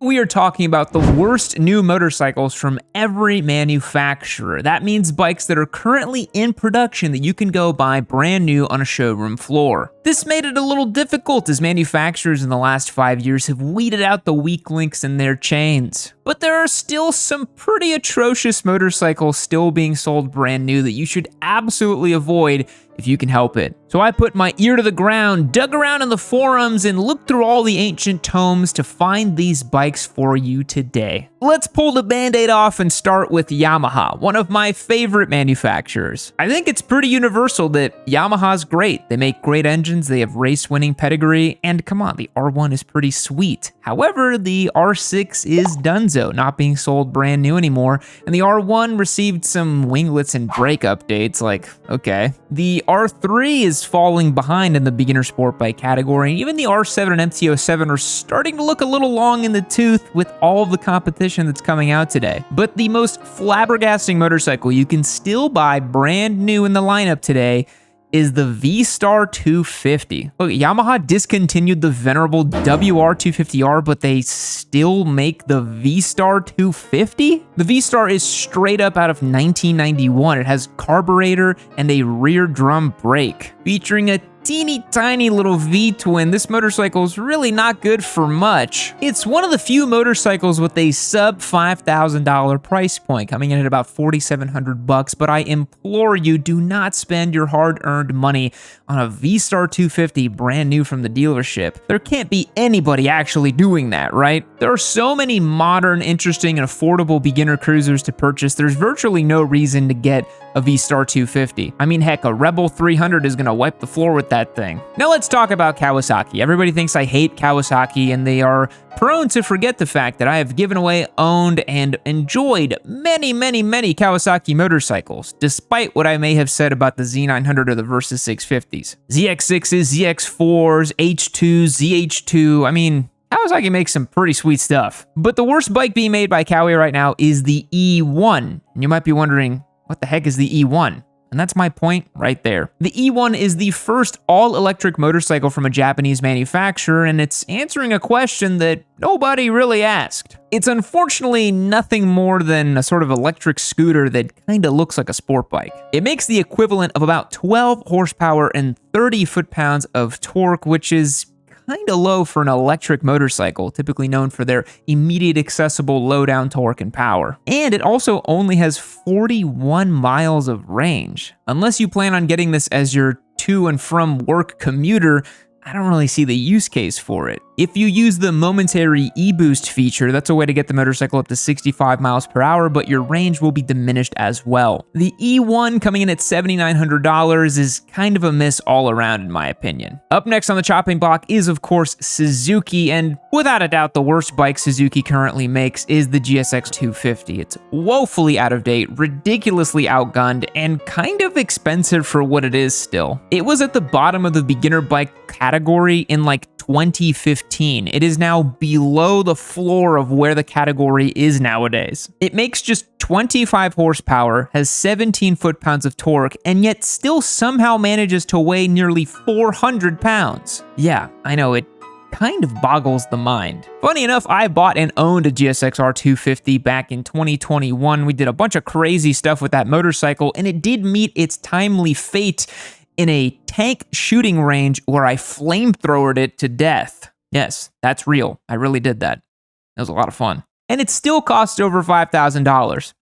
We are talking about the worst new motorcycles from every manufacturer. That means bikes that are currently in production that you can go buy brand new on a showroom floor. This made it a little difficult as manufacturers in the last 5 years have weeded out the weak links in their chains. But there are still some pretty atrocious motorcycles still being sold brand new that you should absolutely avoid if you can help it. So I put my ear to the ground, dug around in the forums, and looked through all the ancient tomes to find these bikes for you today. Let's pull the band-aid off and start with Yamaha, one of my favorite manufacturers. I think it's pretty universal that Yamaha's great. They make great engines, they have race-winning pedigree, and come on, the R1 is pretty sweet. However, the R6 is donezo, not being sold brand new anymore, and the R1 received some winglets and brake updates, like, okay. The R3 is falling behind in the beginner sport bike category, and even the R7 and MT-07 are starting to look a little long in the tooth with all of the competition that's coming out today. But the most flabbergasting motorcycle you can still buy brand new in the lineup today is the V-Star 250. Look, Yamaha discontinued the venerable WR250R, but they still make the V-Star 250? The V-Star is straight up out of 1991. It has carburetor and a rear drum brake. Featuring a teeny tiny little V-twin, this motorcycle is really not good for much. It's one of the few motorcycles with a sub $5,000 price point, coming in at about $4,700 , but I implore you, do not spend your hard-earned money on a V-Star 250 brand new from the dealership. There can't be anybody actually doing that, right? There are so many modern, interesting, and affordable beginner cruisers to purchase, there's virtually no reason to get a V-Star 250. I mean, heck, a Rebel 300 is gonna wipe the floor with that thing. Now let's talk about Kawasaki. Everybody thinks I hate Kawasaki, and they are prone to forget the fact that I have given away, owned, and enjoyed many Kawasaki motorcycles, despite what I may have said about the Z900 or the Versys 650s. ZX6s, ZX4s, H2s, ZH2, I mean, Kawasaki makes some pretty sweet stuff. But the worst bike being made by Kawi right now is the E1. And you might be wondering, what the heck is the E1? And that's my point right there. The E1 is the first all-electric motorcycle from a Japanese manufacturer, and it's answering a question that nobody really asked. It's unfortunately nothing more than a sort of electric scooter that kinda looks like a sport bike. It makes the equivalent of about 12 horsepower and 30 foot-pounds of torque, which is kinda low for an electric motorcycle, typically known for their immediate accessible low-down torque and power. And it also only has 41 miles of range. Unless you plan on getting this as your to and from work commuter, I don't really see the use case for it. If you use the momentary e-boost feature, that's a way to get the motorcycle up to 65 miles per hour, but your range will be diminished as well. The E1 coming in at $7,900 is kind of a miss all around in my opinion. Up next on the chopping block is of course Suzuki, and without a doubt the worst bike Suzuki currently makes is the GSX-250. It's woefully out of date, ridiculously outgunned, and kind of expensive for what it is still. It was at the bottom of the beginner bike category in like 2015. It is now below the floor of where the category is nowadays. It makes just 25 horsepower, has 17 foot-pounds of torque, and yet still somehow manages to weigh nearly 400 pounds. Yeah, I know, it kind of boggles the mind. Funny enough, I bought and owned a GSX-R 250 back in 2021. We did a bunch of crazy stuff with that motorcycle, and it did meet its timely fate in a tank shooting range where I flamethrowered it to death. Yes, that's real. I really did that. It was a lot of fun. And it still costs over $5,000.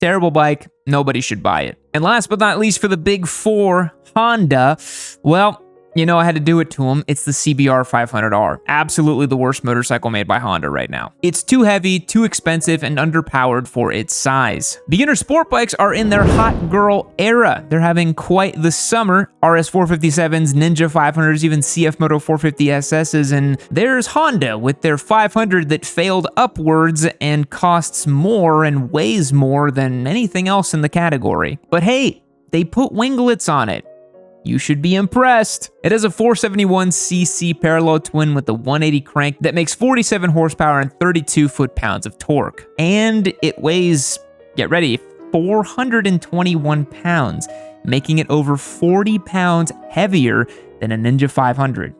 Terrible bike, nobody should buy it. And last but not least for the big four, Honda, well, you know I had to do it to them. It's the CBR 500R. Absolutely the worst motorcycle made by Honda right now. It's too heavy, too expensive, and underpowered for its size. Beginner sport bikes are in their hot girl era. They're having quite the summer. RS 457s, Ninja 500s, even CF Moto 450 SSs, and there's Honda with their 500 that failed upwards and costs more and weighs more than anything else in the category. But hey, they put winglets on it. You should be impressed. It has a 471cc parallel twin with a 180 crank that makes 47 horsepower and 32 foot-pounds of torque. And it weighs, get ready, 421 pounds, making it over 40 pounds heavier than a Ninja 500.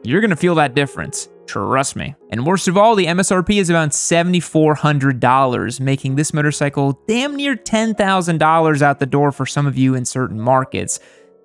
You're gonna feel that difference. Trust me. And worst of all, the MSRP is around $7,400, making this motorcycle damn near $10,000 out the door for some of you in certain markets.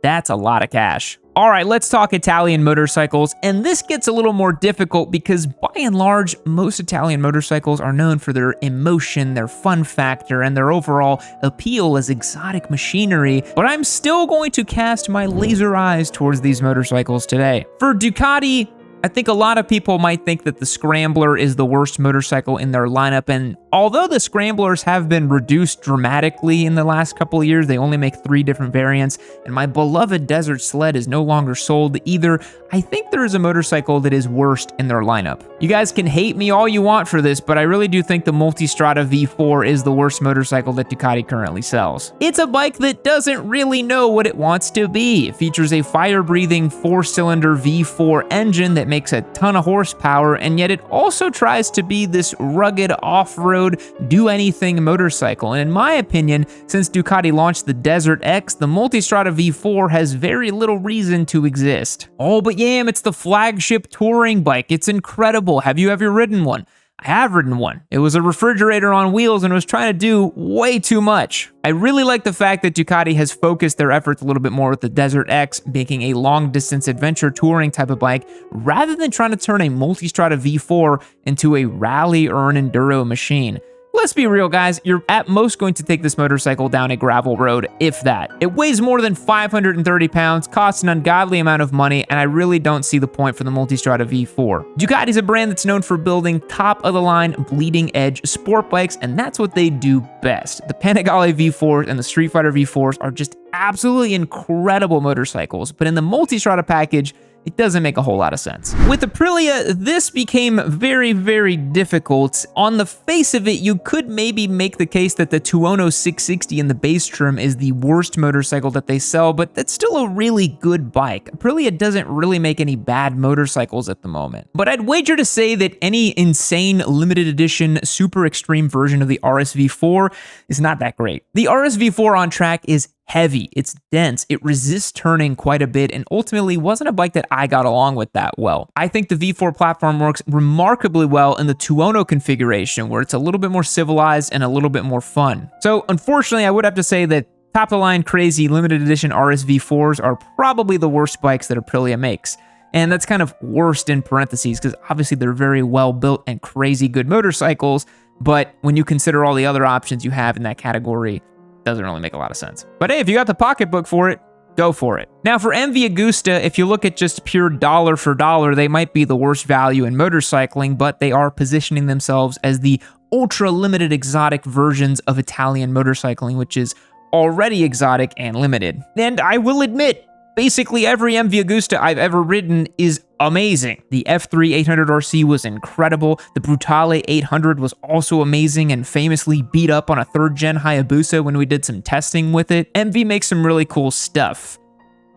That's a lot of cash. All right, let's talk Italian motorcycles, and this gets a little more difficult because by and large, most Italian motorcycles are known for their emotion, their fun factor, and their overall appeal as exotic machinery, but I'm still going to cast my laser eyes towards these motorcycles today. For Ducati, I think a lot of people might think that the Scrambler is the worst motorcycle in their lineup, and although the Scramblers have been reduced dramatically in the last couple of years, they only make 3 different variants, and my beloved Desert Sled is no longer sold either, I think there is a motorcycle that is worst in their lineup. You guys can hate me all you want for this, but I really do think the Multistrada V4 is the worst motorcycle that Ducati currently sells. It's a bike that doesn't really know what it wants to be. It features a fire-breathing 4-cylinder V4 engine that makes a ton of horsepower, and yet it also tries to be this rugged off-road do-anything motorcycle. And in my opinion, since Ducati launched the Desert X, the Multistrada V4 has very little reason to exist. Oh, but yam, it's the flagship touring bike. It's incredible. Have you ever ridden one? I have ridden one. It was a refrigerator on wheels and was trying to do way too much. I really like the fact that Ducati has focused their efforts a little bit more with the Desert X, making a long-distance adventure touring type of bike, rather than trying to turn a Multistrada V4 into a rally or an enduro machine. Let's be real, guys, you're at most going to take this motorcycle down a gravel road, if that. It weighs more than 530 pounds, costs an ungodly amount of money, and I really don't see the point for the Multistrada V4. Ducati's a brand that's known for building top-of-the-line, bleeding-edge sport bikes, and that's what they do best. The Panigale V4s and the Street Fighter V4s are just absolutely incredible motorcycles, but in the Multistrada package, it doesn't make a whole lot of sense. With Aprilia, this became very, very difficult. On the face of it, you could maybe make the case that the Tuono 660 in the base trim is the worst motorcycle that they sell, but that's still a really good bike. Aprilia doesn't really make any bad motorcycles at the moment. But I'd wager to say that any insane limited edition super extreme version of the RSV4 is not that great. The RSV4 on track is heavy, it's dense, it resists turning quite a bit, and ultimately wasn't a bike that I got along with that well. I think the V4 platform works remarkably well in the Tuono configuration, where it's a little bit more civilized and a little bit more fun. So unfortunately, I would have to say that top-of-the-line crazy limited edition RSV4s are probably the worst bikes that Aprilia makes. And that's kind of worst in parentheses, because obviously they're very well built and crazy good motorcycles, but when you consider all the other options you have in that category, doesn't really make a lot of sense. But hey, if you got the pocketbook for it, go for it. Now for MV Agusta, if you look at just pure dollar for dollar, they might be the worst value in motorcycling, but they are positioning themselves as the ultra limited exotic versions of Italian motorcycling, which is already exotic and limited. And I will admit, basically every MV Agusta I've ever ridden is amazing. The F3 800RC was incredible. The Brutale 800 was also amazing and famously beat up on a 3rd gen Hayabusa when we did some testing with it. MV makes some really cool stuff.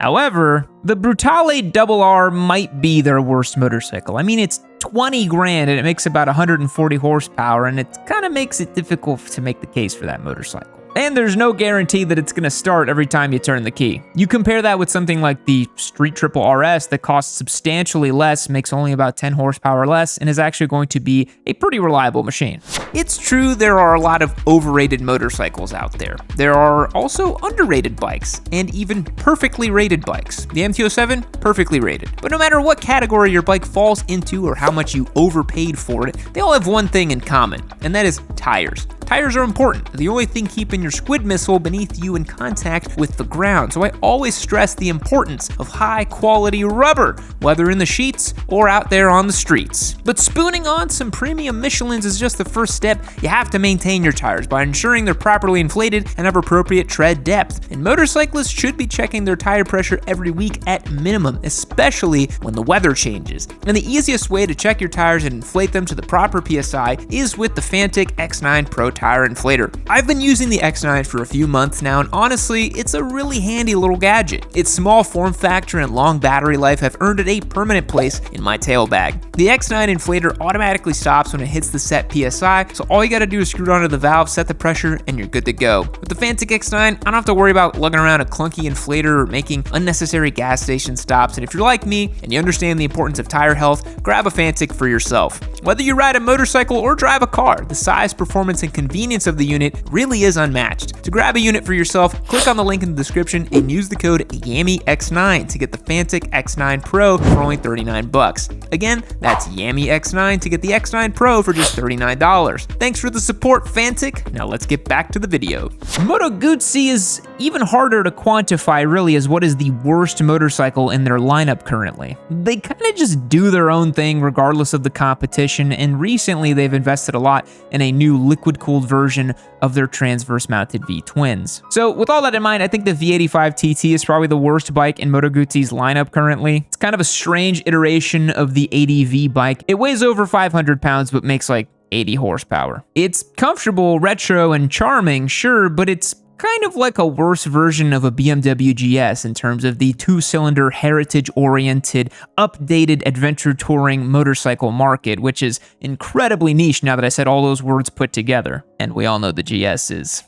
However, the Brutale RR might be their worst motorcycle. I mean, it's 20 grand and it makes about 140 horsepower, and it kind of makes it difficult to make the case for that motorcycle. And there's no guarantee that it's going to start every time you turn the key. You compare that with something like the Street Triple RS that costs substantially less, makes only about 10 horsepower less, and is actually going to be a pretty reliable machine. It's true there are a lot of overrated motorcycles out there. There are also underrated bikes, and even perfectly rated bikes. The MT-07, perfectly rated. But no matter what category your bike falls into or how much you overpaid for it, they all have one thing in common, and that is tires. Tires are important. They're the only thing keeping your squid missile beneath you in contact with the ground. So I always stress the importance of high quality rubber, whether in the sheets or out there on the streets. But spooning on some premium Michelins is just the first step. You have to maintain your tires by ensuring they're properly inflated and have appropriate tread depth. And motorcyclists should be checking their tire pressure every week at minimum, especially when the weather changes. And the easiest way to check your tires and inflate them to the proper PSI is with the Fantic X9 Pro Tire tire inflator. I've been using the X9 for a few months now, and honestly, it's a really handy little gadget. Its small form factor and long battery life have earned it a permanent place in my tail bag. The X9 inflator automatically stops when it hits the set PSI, so all you gotta do is screw it onto the valve, set the pressure, and you're good to go. With the Fantic X9, I don't have to worry about lugging around a clunky inflator or making unnecessary gas station stops, and if you're like me and you understand the importance of tire health, grab a Fantic for yourself. Whether you ride a motorcycle or drive a car, the size, performance, and convenience of the unit really is unmatched. To grab a unit for yourself, click on the link in the description and use the code YAMMYX9 to get the Fantic X9 Pro for only $39. Again, that's YAMMYX9 to get the X9 Pro for just $39. Thanks for the support, Fantic. Now let's get back to the video. Moto Guzzi is even harder to quantify really as what is the worst motorcycle in their lineup currently. They kind of just do their own thing regardless of the competition, and recently they've invested a lot in a new liquid-cooled version of their transverse-mounted V-twins. So with all that in mind, I think the V85 TT is probably the worst bike in Moto Guzzi's lineup currently. It's kind of a strange iteration of the ADV bike. It weighs over 500 pounds but makes like 80 horsepower. It's comfortable, retro, and charming, sure, but it's kind of like a worse version of a BMW GS in terms of the two-cylinder, heritage-oriented, updated adventure touring motorcycle market, which is incredibly niche now that I said all those words put together. And we all know the GS is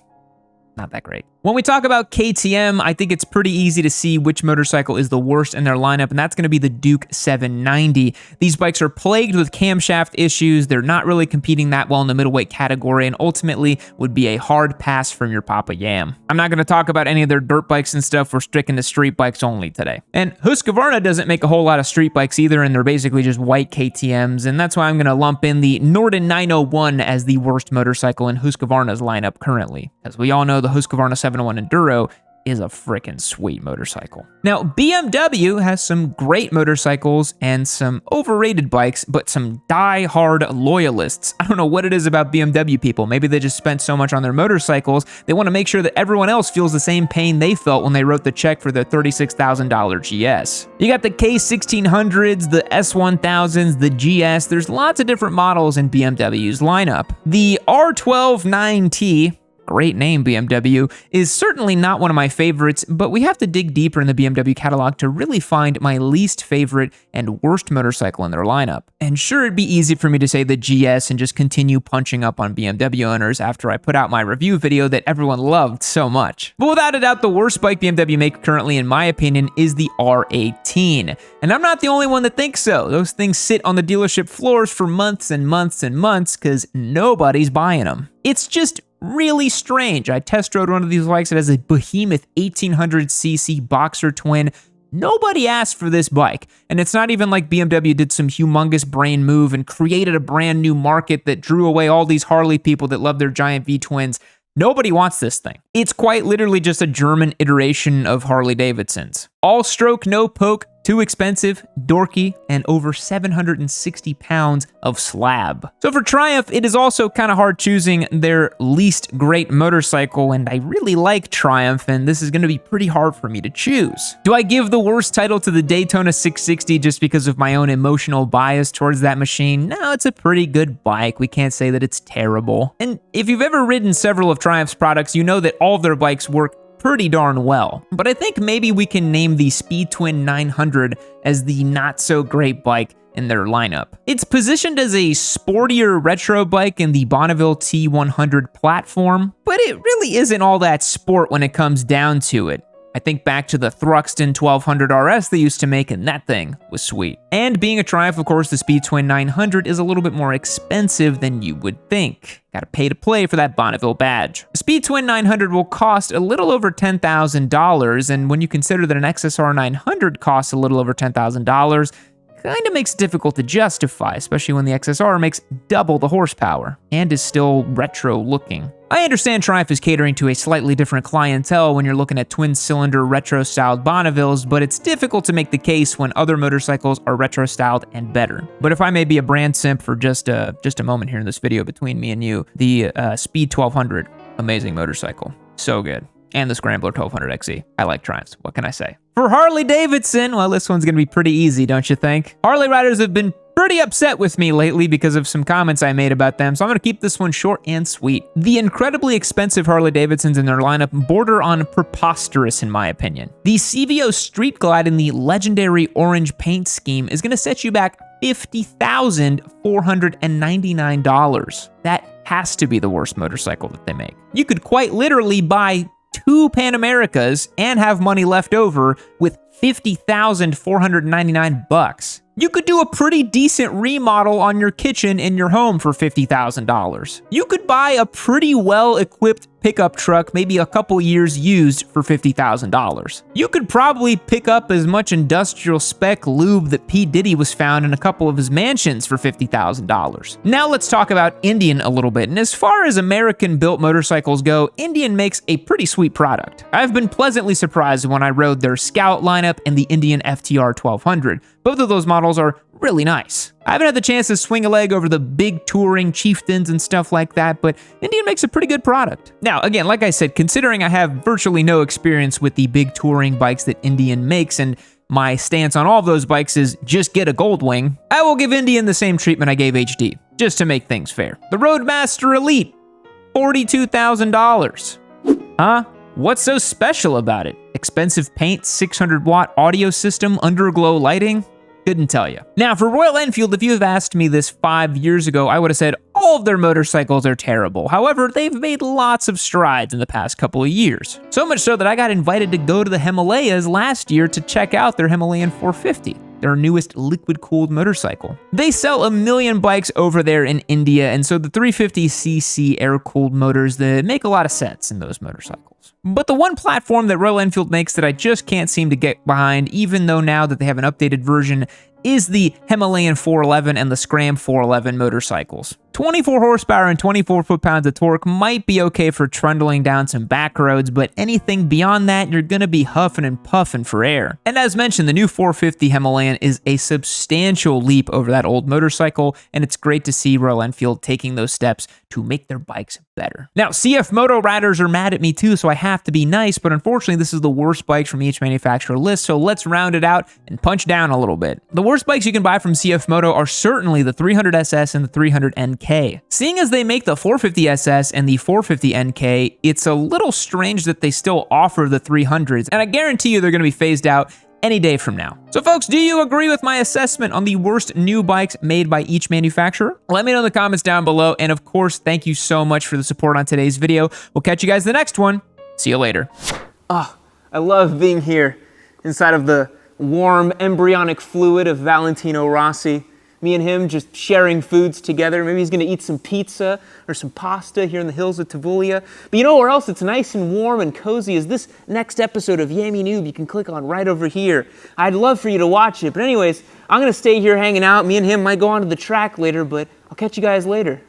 not that great. When we talk about KTM, I think it's pretty easy to see which motorcycle is the worst in their lineup, and that's going to be the Duke 790. These bikes are plagued with camshaft issues. They're not really competing that well in the middleweight category, and ultimately would be a hard pass from your Papa Yam. I'm not going to talk about any of their dirt bikes and stuff. We're sticking to street bikes only today. And Husqvarna doesn't make a whole lot of street bikes either, and they're basically just white KTMs, and that's why I'm going to lump in the Norden 901 as the worst motorcycle in Husqvarna's lineup currently. As we all know, the Husqvarna 701 Enduro is a freaking sweet motorcycle. Now, BMW has some great motorcycles and some overrated bikes, but some die-hard loyalists. I don't know what it is about BMW people. Maybe they just spent so much on their motorcycles, they want to make sure that everyone else feels the same pain they felt when they wrote the check for their $36,000 GS. You got the K1600s, the S1000s, the GS. There's lots of different models in BMW's lineup. The R12 9T, great name, BMW, is certainly not one of my favorites, but we have to dig deeper in the BMW catalog to really find my least favorite and worst motorcycle in their lineup. And sure, it'd be easy for me to say the GS and just continue punching up on BMW owners after I put out my review video that everyone loved so much. But without a doubt, the worst bike BMW make currently, in my opinion, is the R18. And I'm not the only one that thinks so. Those things sit on the dealership floors for months and months and months because nobody's buying them. It's just really strange. I test rode one of these bikes. It has a behemoth 1800cc boxer twin. Nobody asked for this bike, and it's not even like BMW did some humongous brain move and created a brand new market that drew away all these Harley people that love their giant V-twins. Nobody wants this thing. It's quite literally just a German iteration of Harley-Davidson's. All stroke, no poke, too expensive, dorky, and over 760 pounds of slab. So for Triumph, it is also kind of hard choosing their least great motorcycle, and I really like Triumph, and this is going to be pretty hard for me to choose. Do I give the worst title to the Daytona 660 just because of my own emotional bias towards that machine? No, it's a pretty good bike. We can't say that it's terrible. And if you've ever ridden several of Triumph's products, you know that all of their bikes work pretty darn well. But I think maybe we can name the Speed Twin 900 as the not-so-great bike in their lineup. It's positioned as a sportier retro bike in the Bonneville T100 platform, but it really isn't all that sport when it comes down to it. I think back to the Thruxton 1200 RS they used to make, and that thing was sweet. And being a Triumph, of course, the Speed Twin 900 is a little bit more expensive than you would think. Gotta pay to play for that Bonneville badge. The Speed Twin 900 will cost a little over $10,000, and when you consider that an XSR 900 costs a little over $10,000, kind of makes it difficult to justify, especially when the XSR makes double the horsepower and is still retro looking. I understand Triumph is catering to a slightly different clientele when you're looking at twin-cylinder retro-styled Bonnevilles, but it's difficult to make the case when other motorcycles are retro-styled and better. But if I may be a brand simp for just a moment here in this video between me and you, the Speed 1200, amazing motorcycle, so good. And the Scrambler 1200 XE. I like Triumphs, what can I say? For Harley-Davidson, well, this one's gonna be pretty easy, don't you think? Harley riders have been pretty upset with me lately because of some comments I made about them, so I'm going to keep this one short and sweet. The incredibly expensive Harley-Davidsons in their lineup border on preposterous in my opinion. The CVO Street Glide in the legendary orange paint scheme is going to set you back $50,499. That has to be the worst motorcycle that they make. You could quite literally buy 2 Pan Americas and have money left over with $50,499. You could do a pretty decent remodel on your kitchen in your home for $50,000. You could buy a pretty well-equipped pickup truck, maybe a couple years used, for $50,000. You could probably pick up as much industrial spec lube that P. Diddy was found in a couple of his mansions for $50,000. Now let's talk about Indian a little bit, and as far as American-built motorcycles go, Indian makes a pretty sweet product. I've been pleasantly surprised when I rode their Scout lineup and the Indian FTR 1200. Both of those models are really nice. I haven't had the chance to swing a leg over the big touring Chieftains and stuff like that, but Indian makes a pretty good product. Now, again, like I said, considering I have virtually no experience with the big touring bikes that Indian makes, and my stance on all of those bikes is just get a Goldwing, I will give Indian the same treatment I gave HD, just to make things fair. The Roadmaster Elite, $42,000. Huh? What's so special about it? Expensive paint, 600-watt audio system, underglow lighting? Couldn't tell you. Now, for Royal Enfield, if you have asked me this 5 years ago, I would have said all of their motorcycles are terrible. However, they've made lots of strides in the past couple of years. So much so that I got invited to go to the Himalayas last year to check out their Himalayan 450. Their newest liquid-cooled motorcycle. They sell 1 million bikes over there in India, and so the 350cc air-cooled motors, they make a lot of sense in those motorcycles. But the one platform that Royal Enfield makes that I just can't seem to get behind, even though now that they have an updated version, is the Himalayan 411 and the Scram 411 motorcycles. 24 horsepower and 24 foot-pounds of torque might be okay for trundling down some back roads, but anything beyond that, you're gonna be huffing and puffing for air. And as mentioned, the new 450 Himalayan is a substantial leap over that old motorcycle, and it's great to see Royal Enfield taking those steps to make their bikes better. Now, CF Moto riders are mad at me too, so I have to be nice, but unfortunately, this is the worst bike from each manufacturer list, so let's round it out and punch down a little bit. The worst bikes you can buy from CF Moto are certainly the 300SS and the 300NK. Seeing as they make the 450SS and the 450NK, it's a little strange that they still offer the 300s, and I guarantee you they're going to be phased out any day from now. So folks, do you agree with my assessment on the worst new bikes made by each manufacturer? Let me know in the comments down below, and of course, thank you so much for the support on today's video. We'll catch you guys in the next one. See you later. Oh, I love being here inside of the warm embryonic fluid of Valentino Rossi. Me and him just sharing foods together. Maybe he's gonna eat some pizza or some pasta here in the hills of Tavullia. But you know where else it's nice and warm and cozy is this next episode of Yami Noob you can click on right over here. I'd love for you to watch it. But anyways, I'm gonna stay here hanging out. Me and him might go onto the track later, but I'll catch you guys later.